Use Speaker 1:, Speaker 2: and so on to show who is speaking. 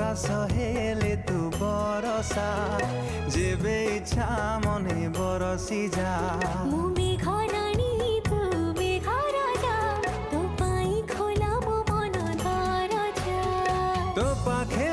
Speaker 1: ହେଲେ ତୁ ବରସା ଯେବେ ଇଚ୍ଛା ମନେ ବରସି ଯା।
Speaker 2: ମୁଁ ମେଘ ରାଣୀ ତୁ ମେଘ ରାଜା, ତୋ ପାଇଁ ଖୋଲା ମୋ ମନ ଦରଜା।
Speaker 1: ତୋ ପାଖେ